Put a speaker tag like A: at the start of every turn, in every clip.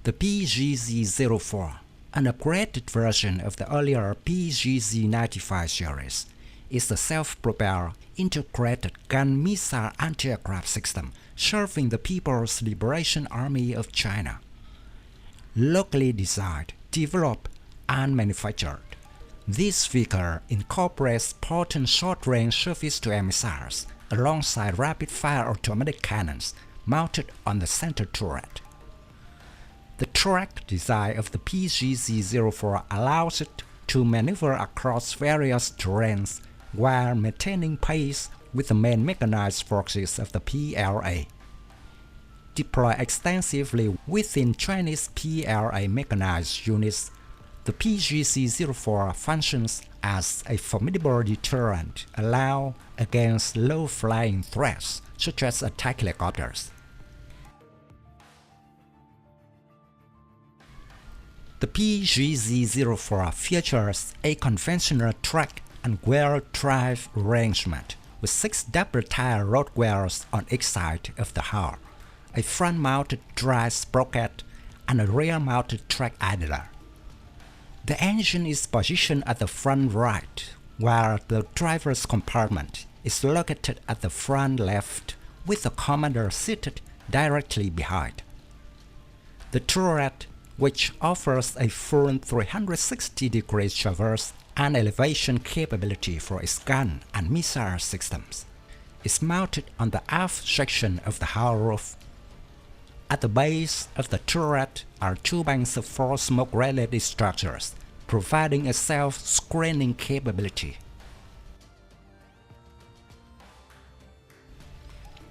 A: The PGZ-04, an upgraded version of the earlier PGZ-95 series, is a self-propelled, integrated gun missile anti-aircraft system serving the People's Liberation Army of China. Locally designed, developed, and manufactured, this vehicle incorporates potent short-range surface-to-air missiles alongside rapid-fire automatic cannons mounted on the center turret. The track design of the PGZ-04 allows it to maneuver across various terrains while maintaining pace with the main mechanized forces of the PLA. Deployed extensively within Chinese PLA mechanized units, the PGZ-04 functions as a formidable deterrent allowed against low-flying threats such as attack helicopters. The PGZ-04 features a conventional track and wheel drive arrangement with 6 double-tire road wheels on each side of the hull, a front-mounted drive sprocket, and a rear-mounted track idler. The engine is positioned at the front right, while the driver's compartment is located at the front left, with the commander seated directly behind. The turret, which offers a full 360-degree traverse and elevation capability for its gun and missile systems, is mounted on the aft section of the hull roof. At the base of the turret are 2 banks of 4 smoke-related structures, providing a self-screening capability.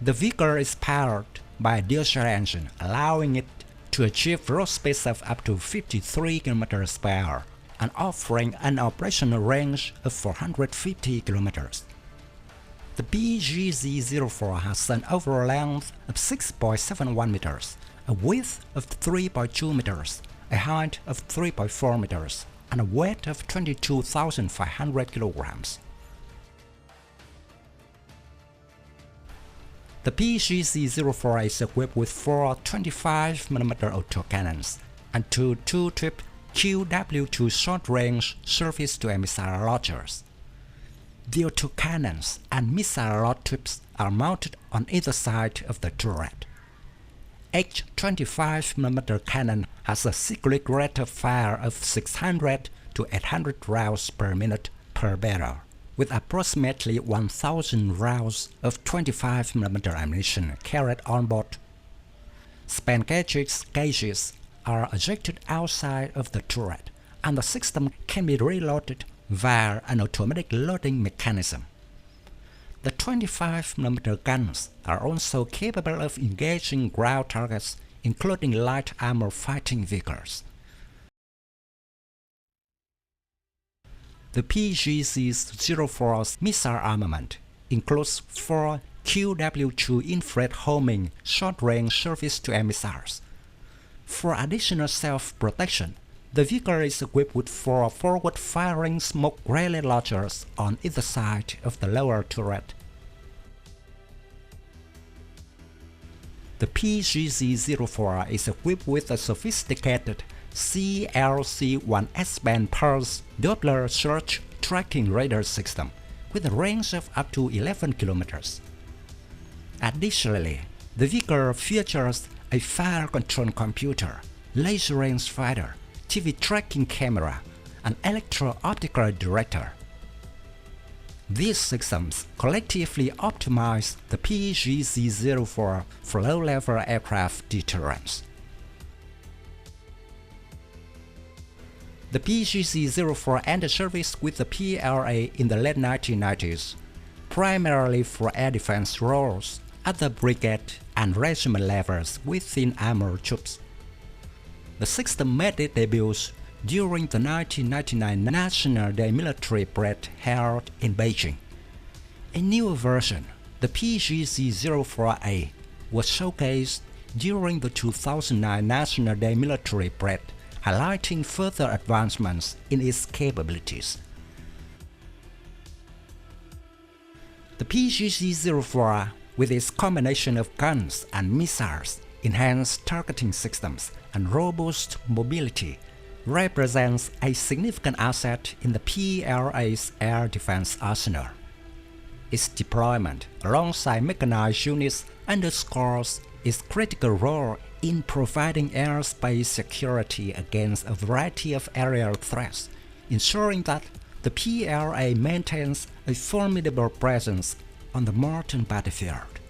A: The vehicle is powered by a diesel engine, allowing it to achieve road speeds of up to 53 km per hour and offering an operational range of 450 km. The PGZ-04 has an overall length of 6.71 meters, a width of 3.2 meters, a height of 3.4 meters, and a weight of 22,500 kilograms. The PGZ-04 is equipped with 4 25mm autocannons and 2 two-tip QW2 short-range surface-to-air missile launchers. The autocannons and missile launch tips are mounted on either side of the turret. Each 25mm cannon has a cyclic rate of fire of 600 to 800 rounds per minute per barrel, with approximately 1,000 rounds of 25mm ammunition carried on board. Span gauges are ejected outside of the turret, and the system can be reloaded via an automatic loading mechanism. The 25mm guns are also capable of engaging ground targets, including light armor fighting vehicles. The PGZ-04's missile armament includes 4 QW2 infrared homing short-range surface-to-air missiles. For additional self-protection, the vehicle is equipped with 4 forward-firing smoke relay launchers on either side of the lower turret. The PGZ-04 is equipped with a sophisticated CLC-1 S-band pulse Doppler search tracking radar system with a range of up to 11 km. Additionally, the vehicle features a fire control computer, laser range finder, TV tracking camera, and electro-optical detector. These systems collectively optimize the PGZ-04 for low-level aircraft deterrence. The PGZ-04 entered service with the PLA in the late 1990s, primarily for air defense roles at the brigade and regiment levels within armored troops. The system made its debut during the 1999 National Day Military Parade held in Beijing. A newer version, the PGZ-04A, was showcased during the 2009 National Day Military Parade, highlighting further advancements in its capabilities. The PGZ-04, with its combination of guns and missiles, enhanced targeting systems, and robust mobility, represents a significant asset in the PLA's air defense arsenal. Its deployment alongside mechanized units underscores its critical role in providing airspace security against a variety of aerial threats, ensuring that the PLA maintains a formidable presence on the modern battlefield.